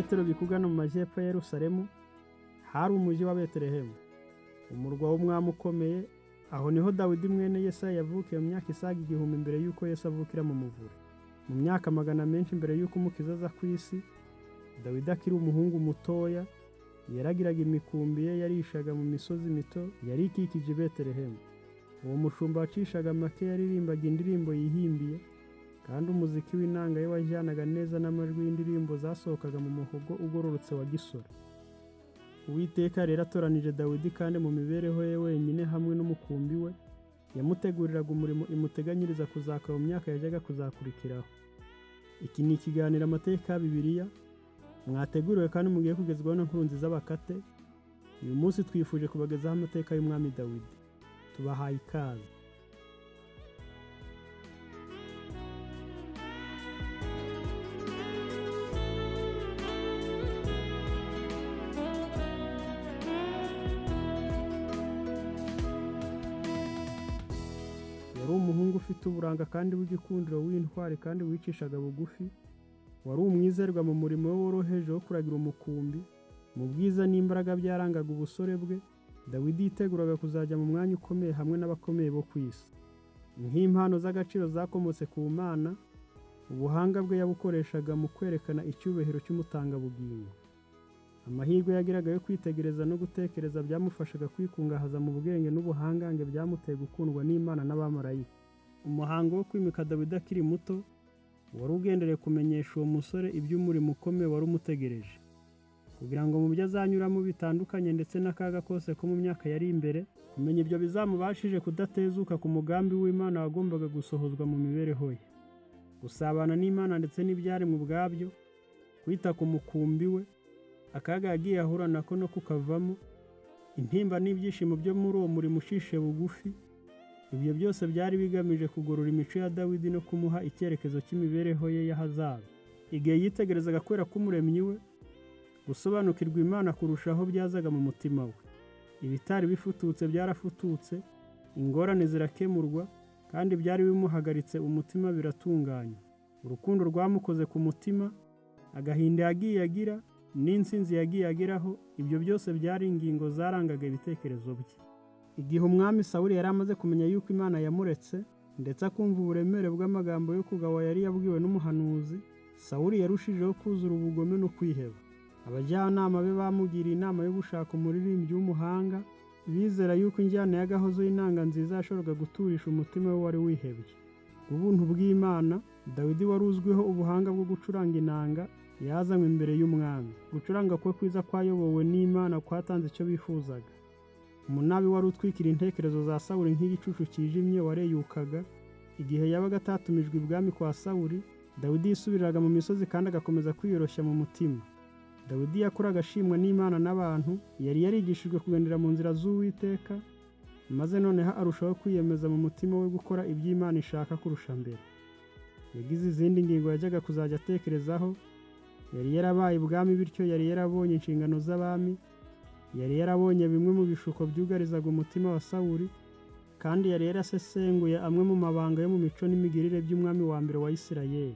birometero bikugana mu majyepfo ya Yerusalemu hari umujyi wa Betelehemu, umurwa w'umwami ukomeye. Aho niho Dawidi mwene Yesaya yavukiye mu myaka isaga 1000 mbere y'uko Yesu avukira mu muvure. Mu myaka magana menshi mbere y'uko umukiza aza ku isi, Dawidi akiri umuhungu mutoya yaragiraga imikumbi ye yarishaga mu misozi mito yari ikikije Betelehemu. Uwo mushumba wacishaga make yaririmbaga indirimbo yihimbiye, kandi umuziki w'inanga ye wajyanaga neza n'amajwi y'indirimbo zasohokaga mu muhogo ugororotse wa gisore. Uwiteka rero atoranije Dawidi, kandi mu mibereho ye wenyine hamwe n'umukumbi we yamuteguriraga umurimo imuteganyiriza kuzakora mu myaka yajyaga kuzakurikiraho. Iki ni ikiganiro amateka ya Bibiliya mwateguriwe kandi mugiye kugezwaho na Nkurunziza Bakate. Uyu munsi twifuje kubagezaho amateka y'umwami Dawidi. Tubahaye ikaze. Yari umuhungu ufite uburanga kandi w'igikundiro w'intwari kandi wicishaga bugufi. Wari umwizerwa mu murimo we woroheje wo kuragira umukumbi. Mu bwiza n'imbaraga byarangaga ubusore bwe, Dawidi yiteguraga kuzajya mu mwanya ukomeye hamwe n'abakomeye bo ku isi. Nk'impano z'agaciro zakomotse ku Mana, ubuhanga bwe yabukoreshaga mu kwerekana icyubahiro cy'umutangabugingo. Amahirwe yagiraga yo kwitegereza no gutekereza byamufashaga kwikungahaza mu bwenge n'ubuhangange byamuteye gukundwa n'Imana n'abamarayika. Umuhango wo kwimika Dawidi akiri muto wari ugendereye kumenyesha uwo musore iby'umurimo ukomeye wari umutegereje, kugira ngo mu byo azanyuramo bitandukanye ndetse n'akaga kose ko mu myaka yari imbere, kumenya ibyo bizamubashije kudatezuka ku mugambi w'Imana wagombaga gusohozwa mu mibereho ye. Gusabana n'Imana ndetse n'ibyaremwe ubwabyo, kwita ku mukumbi we, akaga yagiye ahura nako no kukavamo, intimba n'ibyishimo byo muri uwo murimo ushishe bugufi, ibyo byose byari bigamije kugorora imico ya Dawidi no kumuha icyerekezo cy'imibereho ye y'ahazaza. Igihe yitegerezaga kwera k'umuremyi we, gusobanukirwa Imana kurushaho byazaga mu mutima we. Ibitari bifututse byarafututse, ingorane zirakemurwa, kandi byari bimuhagaritse umutima biratunganye. Urukundo rwamukoze ku mutima, agahinda yagiye agira n'insinzi yagiye ageraho, ibyo byose byari ingingo zarangaga ibitekerezo bye. Igihe umwami Sawuli yari amaze kumenya yuko Imana yamuretse, ndetse akumva uburemere bw'amagambo yo kugawa yari yabwiwe n'umuhanuzi, Sawuli yarushijeho kuzura ubugome no kwiheba. Abajyanama be bamugiriye inama yo gushaka umuririmbyi w'umuhanga, bizera yuko injyana y'agahozo y'inanga nziza yashoboraga guturisha umutima we wari wihebye. Ubuntu bw'Imana, Dawidi wari uzwiho ubuhanga bwo gucuranga inanga, yazanywe imbere y'umwami. Gucuranga kwe kwiza kwayobowe n'Imana kwatanze icyo bifuzaga. Umunabi wari utwikira intekerezo za Sawuli nk'igicucu kijimye wareyukaga. Igihe yabaga atatumijwe ibwami kwa Sawuli, Dawidi yisubiriraga mu misozi kandi agakomeza kwiyoroshya mu mutima. Dawidi yakuraga ashimwa n'Imana n'abantu, yari yarigishijwe kugendera mu nzira z'Uwiteka, maze noneho arushaho kwiyemeza mu mutima we gukora iby'Imana ishaka kurusha mbere. Yagize izindi ngingo yajyaga kuzajya atekerezaho. Yari yarabaye ibwami, bityo yari yarabonye inshingano z'abami, yari yarabonye bimwe mu bishuko byugarizaga umutima wa Sawuli, kandi yari yarasesenguye amwe mu mabanga yo mu mico n'imigirire by'umwami wa mbere wa Isirayeli.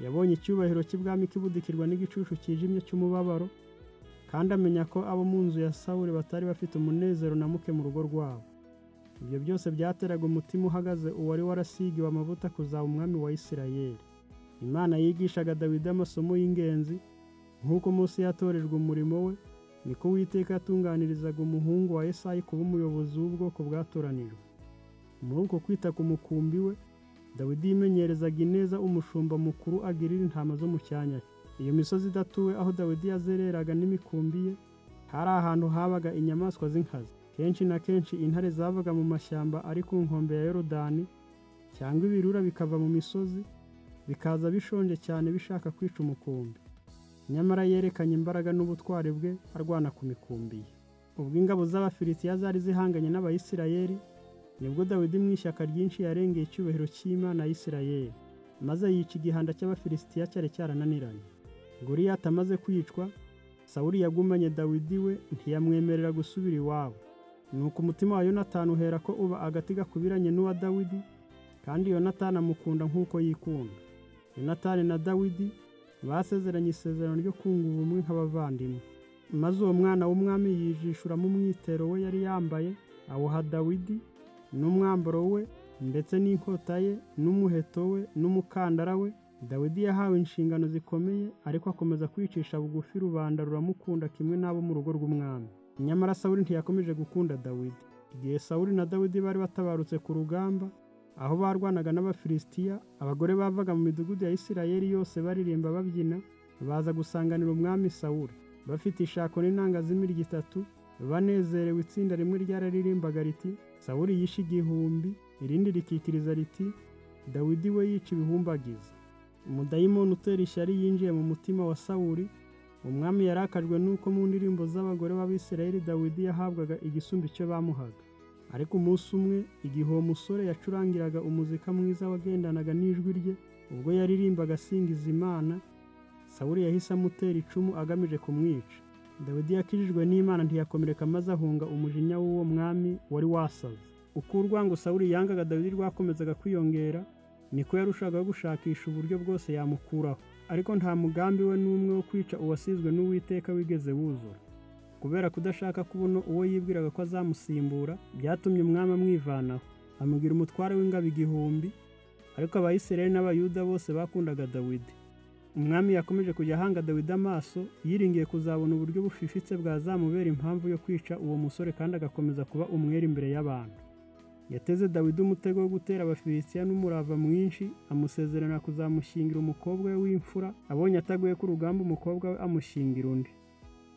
Yabonye icyubahiro cy'ibwami kibudikirwa n'igicucu kijimye cy'umubabaro, kandi amenya ko abo mu nzu ya Sawuli batari bafite umunezero na muke mu rugo rwabo. Ibyo byose byateraga umutima uhagaze uwari warasigiwe amavuta kuzaba umwami wa Isirayeli. Imana yigishaga Dawidi amasomo y'ingenzi, nk'uko Mose yatorejwe umurimo we, niko Uwiteka yatunganirizaga umuhungu wa Yesayi kuba umuyobozi w'ubwoko bwatoranijwe. Muri uko kwita ku mukumbi we, Dawidi yimenyerezaga ineza umushumba mukuru agirira intama zo mu cyanya. Iyo misozi idatuwe aho Dawidi yazereraga n'imikumbi ye, hari ahantu habaga inyamaswa z'inkazi. Kenshi na kenshi intare zavaga mu mashyamba ari ku nkombe ya Yorodani, cyangwa ibirura bikava mu misozi, bikaza bishonje cyane bishaka kwica umukumbi. Nyamara yerekanye imbaraga n'ubutwari bwe arwana ku mikumbi ye. Ubwo ingabo z'Abafilisitiya zari zihanganye n'Abayisirayeli, nibwo Dawidi mu ishyaka ryinshi yarengeye icyubahiro cy'Imana ya Isirayeli, maze yica igihanda cy'Abafilisitiya cyari cyarananiranye. Goliyati amaze kwicwa, Sawuli yagumanye Dawidi we, ntiyamwemerera gusubira iwabo. Nuko umutima wa Yonatani uhera ko uba agati gakubiranye n'uwa Dawidi, kandi Yonatani amukunda nk'uko yikunda. Yonatani na Dawidi basezeranye isezerano ryo kunga ubumwe nk'abavandimwe. Maze uwo mwana w'umwami yijishura mu mwitero we yari yambaye, awuha Dawidi n'umwambaro we ndetse n'inkota ye n'umuheto we n'umukandara we. Dawidi yahawe inshingano zikomeye, ariko akomeza kwicisha bugufi, rubanda ruramukunda kimwe n'abo mu rugo rw'umwami. Nyamara Sawuli ntiyakomeje gukunda Dawidi. Igihe Sawuli na Dawidi bari batabarutse ku rugamba, aho barwanaga n'Abafilisitiya, abagore bavaga mu midugudu ya Isirayeli yose baririmba babyina, baza gusanganira umwami Sawuli bafite ishako n'inanga z'imirya itatu, banezerewe. Itsinda rimwe ryararirimbaga riti, Sawuli yishe 1000, irindi rikikiriza riti, Dawidi we yica ibihumbagiza. Umudayimoni utera ishyari yinjiye mu mutima wa Sawuli. Umwami yarakajwe nuko mu ndirimbo z'abagore b'Abisirayeli Dawidi yahabwaga igisumba icyo bamuhaga. Ariko umunsi umwe, igihe uwo musore yacurangiraga umuzika mwiza wagendanaga n'ijwi rye, ubwo yaririmbaga asingiza Imana, Sawuli yahise amutera icumu agamije kumwica. Dawidi yakijijwe n'Imana ntiyakomereka, maze ahunga umujinya w'uwo mwami wari wasaze. Uko urwango Sawuli yangaga Dawidi rwakomezaga kwiyongera, niko yarushagaho gushakisha uburyo bwose yamukuraho. Ariko nta mugambi we n'umwe wo kwica uwasizwe n'Uwiteka wigeze wuzura. Kubera kudashaka kubona uwo yibwiraga ko azamusimbura, byatumye umwami amwivanaho, amugira umutware w'ingabo 1000. Ariko Abayisirayeli n'Abayuda bose bakundaga Dawidi. Umwami yakomeje kujya ahanga Dawidi amaso, yiringiye kuzabona uburyo bufifitse bwazamubera impamvu yo kwica uwo musore kandi agakomeza kuba umwere imbere y'abantu. Yateze Dawidi umutego wo gutera Abafilisitiya n'umurava mwinshi, amusezerana kuzamushyingira umukobwa we w'imfura. Abonye ataguye ku rugamba, umukobwa we amushyingira undi.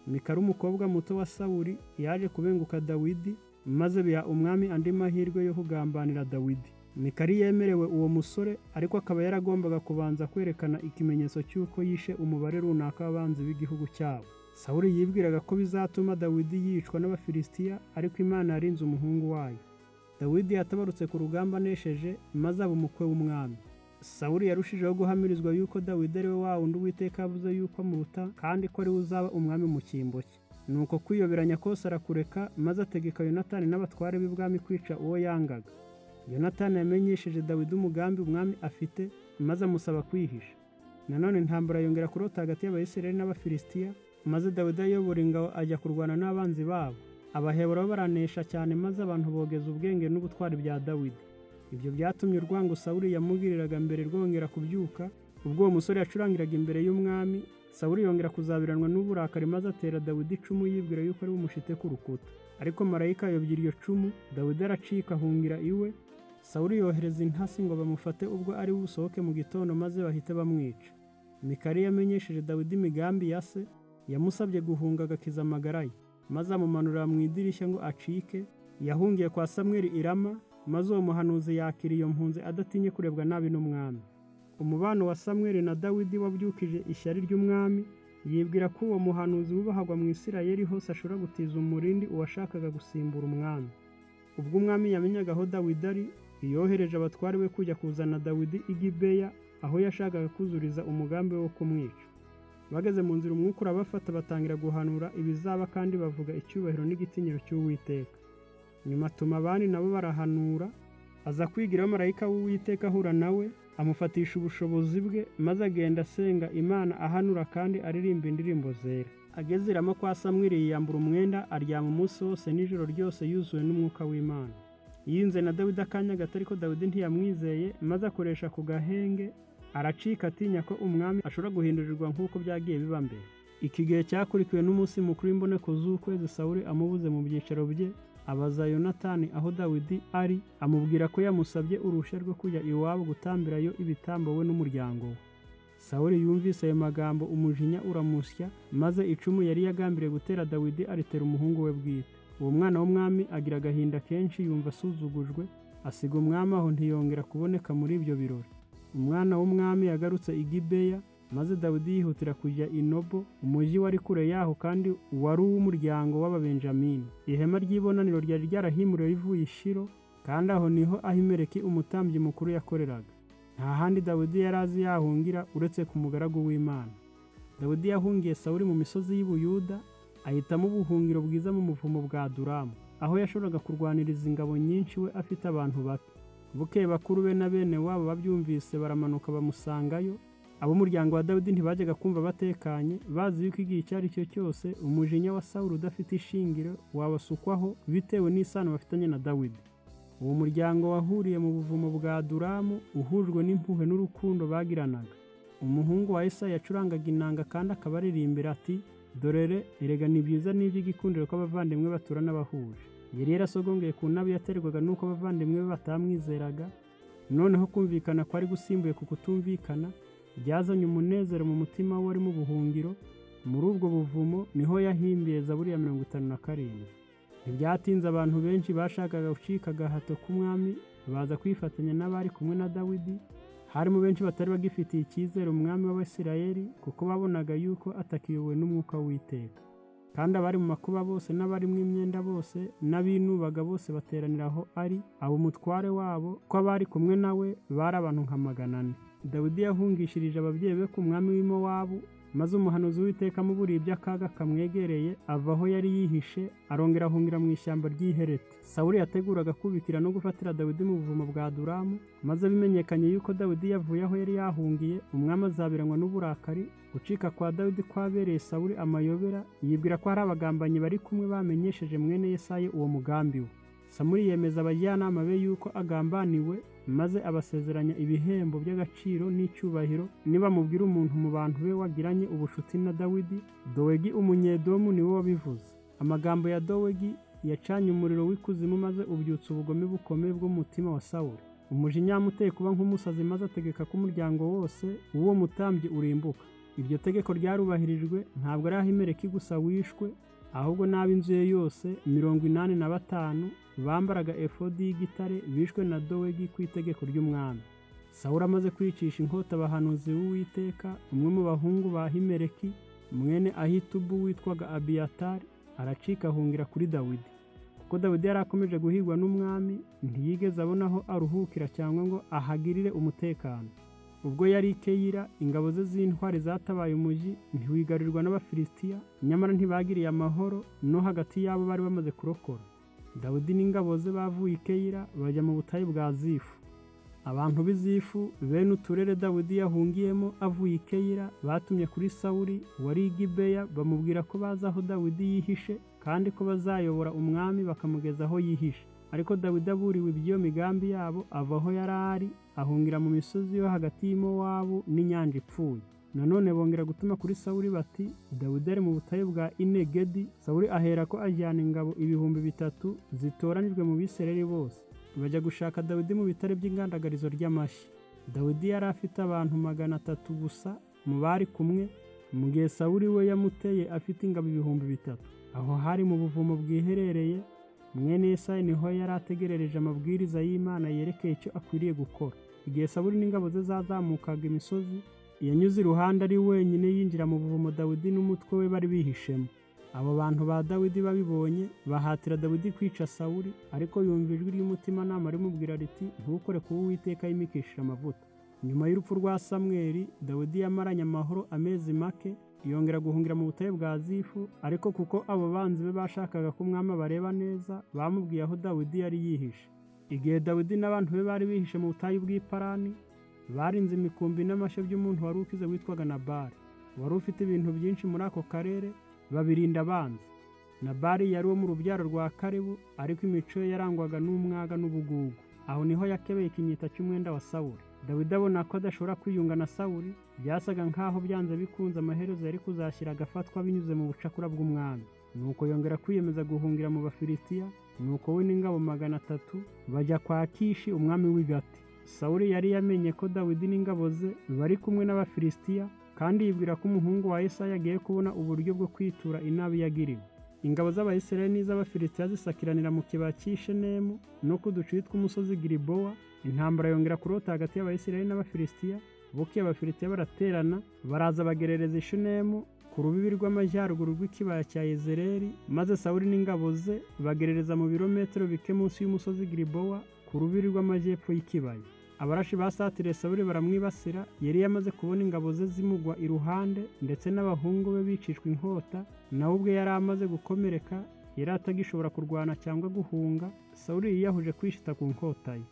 Mikali, umukobwa muto wa Sawuli, yaje kubenguka Dawidi, maze biha umwami andi mahirwe yo kugambanira Dawidi. Mikali yemerewe uwo musore, ariko akaba yaragombaga kubanza kwerekana ikimenyetso cy'uko yishe umubare runaka w'abanzi b'igihugu cyabo. Sawuli yibwiraga ko bizatuma Dawidi yicwa n'Abafilisitiya, ariko Imana yarinze umuhungu wayo. Dawidi yatabarutse ku rugamba anesheje, maze aba umukwe w'umwami. Sawuli yarushijeho guhamirizwa yuko Dawidi ari we wa wundi Uwiteka yavuze yuko amuruta, kandi ko ari we uzaba umwami mu cyimbo cye. Nuko kwiyoberanya kose arakureka, maze ategeka Yonatani n'abatware b'ibwami kwica uwo yangaga. Yonatani yamenyesheje Dawidi umugambi umwami afite, maze amusaba kwihisha. Nanone intambara yongera kurota hagati y'Abayisirayeli n'Abafilisitiya, maze Dawidi ayobora ingabo ajya kurwana n'abanzi babo. Abaheburayo baranesha cyane, maze abantu bogeza ubwenge n'ubutwari bya Dawidi. Ibyo byatumye urwango Sawuli yamugiriraga mbere rwongera kubyuka. Ubwo uwo musore yacurangiraga imbere y'umwami, Sawuli yongera kuzabiranwa n'uburakari, maze atera Dawidi icumu yibwira yuko ari bumushite ku rukuta. Ariko marayika ayobya iryo cumu, Dawidi aracika ahungira iwe. Sawuli yohereza intasi ngo bamufate ubwo ari busohoke mu gitondo, maze bahite bamwica. Mikali yamenyesheje Dawidi imigambi ya se, yamusabye guhunga agakiza amagara ye, maze amumanurira mu idirishya ngo acike. Yahungiye kwa Samweli i Rama, maze uwo muhanuzi yakira iyo mpunzi adatinye kurebwa nabi n'umwami. Umubano wa Samweli na Dawidi wabyukije ishyari ry'umwami, yibwira ko uwo muhanuzi wubahagwa mu Isirayeli hose ashobora gutiza umurindi uwashakaga gusimbura umwami. Ubwo umwami yamenyaga aho Dawidi ari, yohereje abatwari be kujya kuzana Dawidi i Gibeya, aho yashakaga kuzuriza umugambi wo kumwica. Bageze mu nzira, umwuka urabafata, batangira guhanura ibizaba kandi bavuga icyubahiro n'igitinyiro cy'Uwiteka. Nyuma atuma abandi nabo barahanura, aza kwigiraho marayika w'Uwiteka ahura nawe, amufatisha ubushobozi bwe, maze agenda asenga Imana ahanura kandi aririmba indirimbo zera. Ageze i Rama kwa Samweli yiyambura umwenda, aryama umunsi wose n'ijoro ryose yuzuwe n'umwuka w'Imana. Yinze na Dawidi akanya gato, ariko Dawidi ntiyamwizeye, maze akoresha ku gahenge, aracika atinya ko umwami ashobora guhindurirwa nk'uko byagiye biba mbere. Iki gihe cyakurikiwe n'umunsi mukuru w'imboneko z'ukwezi. Sawuli amubuze mu byicaro bye, abaza Yonatani aho Dawidi ari, amubwira ko yamusabye uruhushya rwo kujya iwabo gutambirayo ibitambo we n'umuryango we. Sawuli yumvise ayo magambo, umujinya uramusya, maze icumu yari yagambiriye gutera Dawidi aritera umuhungu we bwite. Uwo mwana w'umwami agira agahinda kenshi, yumva asuzugujwe, asiga umwami aho, ntiyongera kuboneka muri ibyo birori. Umwana w'umwami yagarutse i Gibeya, maze Dawidi yihutira kujya i Nobo, umujyi wari kure yaho kandi wari uw'umuryango w'Ababenjamini. Ihema ry'ibonaniro ryari ryarahimuriwe rivuye i Shilo, kandi aho niho Ahimeleki umutambyi mukuru yakoreraga. Nta handi Dawidi yari azi yahungira uretse ku mugaragu w'Imana. Dawidi yahungiye Sawuli mu misozi y'i Buyuda, ahitamo ubuhungiro bwiza mu muvumo bwa Adulamu, aho yashoboraga kurwaniriza ingabo nyinshi we afite abantu bake. Bukeye bakuru be na bene wabo babyumvise baramanuka bamusangayo, ab'umuryango wa Dawidi ntibajyaga kumva batekanye, bazi yuko igihe icyo ari cyo cyose umujinya wa Sawuli udafite ishingiro wabasukwaho bitewe n'isano bafitanye na Dawidi. Uwo muryango wahuriye mu buvumo bwa Adulamu uhujwe n'impuhwe n'urukundo bagiranaga. Umuhungu wa Yesayi yacurangaga inanga kandi akaba aririmbira ati, dorere erega ni byiza n'iby'igikundiro ko abavandimwe baturana bahuje. Yari yarasogongeye ku nabi yaterwaga n'uko abavandimwe be batamwizeraga, noneho kumvikana ko ari gusimbuye ku kutumvikana byazanye umunezero mu mutima we wari mu buhungiro. Muri ubwo buvumo niho yahimbiye Zaburi ya 57. Ntibyatinze abantu benshi bashakaga gucika agahato k'umwami baza kwifatanya n'abari kumwe na Dawidi. Harimo benshi batari bagifitiye icyizere umwami w'Abisirayeli kuko babonaga yuko atakiyobowe n'umwuka w'Uwiteka. Kandi abari mu makuba bose n'abari mu imyenda bose n'abinubaga bose bateranira aho ari, abo umutware wabo ko abari kumwe nawe bari abantu nka 400. Dawidi yahungishirije ababyeyi be ku mwami w'i Mowabu, maze umuhanuzi w'Uwiteka amuburiye iby'akaga kamwegereye ava aho yari yihishe, arongera ahungira mu ishyamba ry'Ihereti. Sawuli yateguraga kubikira no gufatira Dawidi mu buvumo bwa Adulamu, maze bimenyekanye yuko Dawidi yavuye aho yari yahungiye, umwami azabiranywa n'uburakari. Gucika kwa Dawidi kwabereye Sawuli amayobera, yibwira ko hari abagambanyi bari kumwe bamenyesheje mwene Yesayi uwo mugambi we. Samweli yemeza abajyanama be yuko agambaniwe, maze abasezeranya ibihembo by'agaciro n'icyubahiro nibamubwira umuntu mu bantu be wagiranye ubucuti na Dawidi. Dowegi umunyedomu niwe wabivuze. Amagambo ya Dowegi yacanye umuriro w'ikuzimu maze ubyutsa ubugome bukomeye bw'umutima wa Sawuli. Umujinya wamuteye kuba nk'umusazi maze ategeka ko umuryango wose w'uwo mutambyi urimbuka. Iryo tegeko ryarubahirijwe, ntabwo ari Ahimeleki gusa wishwe, ahubwo n'ab'inzu ye yose 85 bambaraga efodi y'igitare bishwe na Dowegi ku itegeko ry'umwami. Sawuli amaze kwicisha inkota abahanuzi b'Uwiteka, umwe mu bahungu ba Ahimeleki mwene Ahitubu witwaga Abiyatari aracika ahungira kuri Dawidi. Kuko Dawidi yari akomeje guhigwa n'umwami, ntiyigeze abona aho aruhukira cyangwa ngo ahagirire umutekano. Ubwo yari i Keyila, ingabo ze z'intwari zatabaye umuji ntiwigarirwa n'Abafilisitiya, nyamara ntibagiriye amahoro no hagati yabo bari bamaze kurokora. Dawidi n'ingabo ze bavuye i Keyila bajya mu butayu bwa Zifu. Abantu b'i Zifu bene uturere Dawidi yahungiyemo avuye i Keyila batumye kuri Sawuli wari i Gibeya, bamubwira ko bazi aho Dawidi yihishe kandi ko bazayobora umwami bakamugeza aho yihishe. Ariko Dawidi aburiwe iby'iyo migambi yabo, ava aho yari ari ahungira mu misozi yo hagati y'i Mowabu n'inyanja ipfuye. Nanone bongera gutuma kuri Sawuli bati, Dawidi ari mu butayu bwa Inegedi. Sawuli aherako ajyana ingabo 3,000 zitoranijwe mu Bisirayeli bose, bajya gushaka Dawidi mu bitare by'ingandagarizo ry'amashyi. Dawidi yari afite abantu 300 gusa mu bari kumwe, mu gihe Sawuli we yamuteye afite ingabo 3,000. Aho hari mu buvumo bwiherereye, mwene Yesayi niho yari ategerereje amabwiriza y'Imana yerekeye icyo akwiriye gukora. Igihe Sawuli n'ingabo ze zazamukaga imisozi, yanyuze iruhande ari wenyine yinjira mu buvumo Dawidi n'umutwe we bari bihishemo. Abo bantu ba Dawidi babibonye bahatira Dawidi kwica Sawuli, ariko yumva ijwi ry'umutimanama rimubwira riti, ntukore kuba Uwiteka yimikishije amavuta. Nyuma y'urupfu rwa Samweli, Dawidi yamaranye amahoro amezi make, yongera guhungira mu butayu bwa Zifu, ariko kuko abo banzi be bashakaga ko umwami abareba neza, bamubwiye aho Dawidi yari yihishe. Igihe Dawidi n'abantu be bari bihishe mu butayu bw'Iparani, barinze imikumbi n'amashyo by'umuntu wari ukize witwaga Nabali, wari ufite ibintu byinshi muri ako karere, babirinda abanzi. Nabali yari uwo mu rubyaro rwa Kalebu, ariko imico ye yarangwaga n'umwaga n'ubugugu. Aho niho yakebeye ikinyita cy'umwenda wa Sawuli. Dawidi abona ko adashobora kwiyunga na Sawuli, byasaga nk'aho byanze bikunze amaherezo yari kuzashyira agafatwa binyuze mu bucakura bw'umwami. Nuko yongera kwiyemeza guhungira mu Bafilisitiya, nuko we n'ingabo 300 bajya kwa Kishi umwami w'i Gati. Sawuli yari yamenye ko Dawidi n'ingabo ze bari kumwe n'Abafilisitiya, kandi yibwira ko umuhungu wa Yesayi agiye kubona uburyo bwo kwitura inabi yagiriwe. Ingabo z'Abayisirayeli n'iz'Abafilisitiya zisakiranira mu kibaya cy'Ishenemu no ku duce tw'umusozi Gilibowa. Intambara yongera kurota hagati y'Abayisirayeli n'Abafilisitiya. Bukeye Abafilisitiya baraterana, baraza bagerereza Ishenemu ku rubibi rw'amajyaruguru rw'ikibaya cya Yezereli, maze Sawuli n'ingabo ze bagerereza mu birometero bike munsi y'umusozi Gilibowa ku rubibi rw'amajyepfo y'ikibaya. Abarashi basatiriye Sawuli baramwibasira, yari yamaze kubona ingabo ze zimugwa iruhande ndetse n'abahungu be bicishwa inkota, nawe ubwe yari amaze gukomereka, yari atagishobora kurwana cyangwa guhunga. Sawuli yiyahuje kwishita ku nkota ye.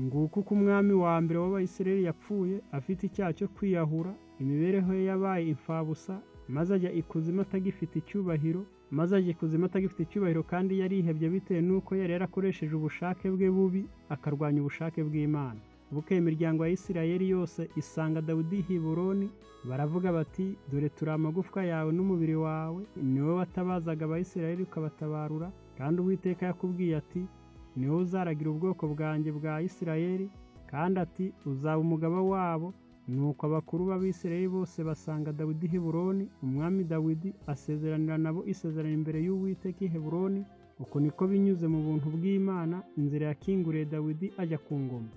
nguko uko umwami wa mbere w'Abayisiraheli yapfuye afite icyaha cyo kwiyahura, imibereho ye yabaye imfabusa, maze ajya ikuzimu atagifite icyubahiro kandi yarihebye bitewe n'uko yari yarakoresheje ubushake bwe bubi akarwanya ubushake bw'Imana. Bukeye imiryango ya Isirayeli yose isanga Dawidi i Heburoni, baravuga bati dore turi amagufwa yawe n'umubiri wawe, ni wowe watabazaga Abayisirayeli ukabatabarura, kandi Uwiteka yakubwiye ati ni wowe uzaragira ubwoko bwanjye bwa Isirayeli, kandi ati uzaba umugaba wabo. Nuko abakuru b'Abisirayeli bose basanga Dawidi i Heburoni, umwami Dawidi asezeranira nabo isezerano imbere y'Uwiteka i Heburoni. Uko niko binyuze mu buntu bw'Imana inzira yakinguriye Dawidi ajya ku ngoma.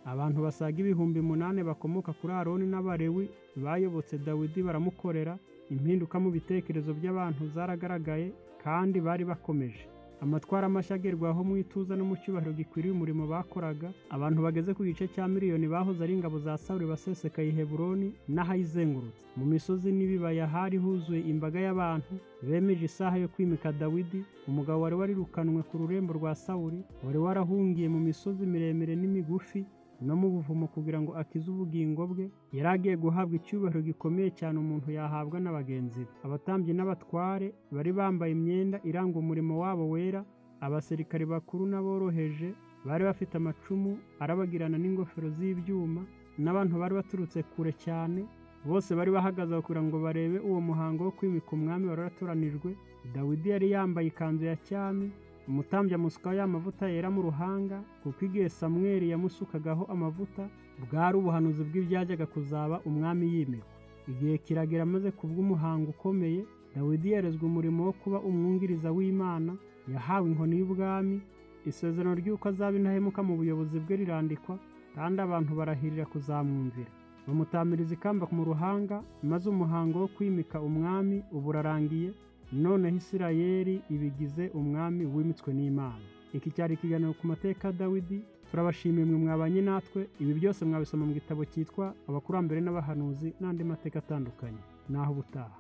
Abantu basaga 8,000 bakomoka kuri Aroni n'Abalewi bayobotse Dawidi baramukorera. Impinduka mu bitekerezo by'abantu zaragaragaye kandi bari bakomeje. Amatwara mashya agerwaho mu ituza no mu cyubahiro gikwiriye umurimo bakoraga. Abantu bageze ku gice cya miliyoni bahoze ari ingabo za Sawuli basesekaye i Heburoni n'ahayizengurutse. Mu misozi n'ibibaya hari huzuye imbaga y'abantu bemeje isaha yo kwimika Dawidi, umugabo wari warirukanwe ku rurembo rwa Sawuli, wari warahungiye mu misozi miremire n'imigufi no mu buvumo kugira ngo akize ubugingo bwe. Yari agiye guhabwa icyubahiro gikomeye cyane umuntu yahabwa na bagenzi be. Abatambyi n'abatware bari bambaye imyenda iranga umurimo wabo wera. Abasirikari bakuru n'aboroheje bari bafite amacumu arabagirana n'ingofero z'ibyuma, n'abantu bari baturutse kure cyane. Bose bari bahagaze kugira ngo barebe uwo muhango wo kwimika umwami wari waratoranijwe. Dawidi yari yambaye ikanzu ya cyami, umutambyi amusukaho ya mavuta yera mu ruhanga, kuko igihe Samweli yamusukagaho amavuta bwari ubuhanuzi bw'ibyajyaga kuzaba umwami yimikwa. Igihe kiragera maze kubw'umuhango ukomeye, Dawidi yerezwa umurimo wo kuba umwungiriza w'Imana. Yahawe inkoni y'ubwami, isezerano ry'uko azaba intahemuka mu buyobozi bwe rirandikwa, kandi abantu barahirira kuzamwumvira. Bamutamiriza ikamba mu ruhanga, maze umuhango wo kwimika umwami ubu urarangiye. Noneho Isirayeli ibigize umwami wimitswe n'Imana. Iki cyari ikiganiro ku mateka ya Dawidi. Turabashimiye mwe mwabanye natwe. Ibi byose mwabisoma mu gitabo cyitwa Abakurambere n'Abahanuzi n'andi mateka atandukanye. Naho ubutaha.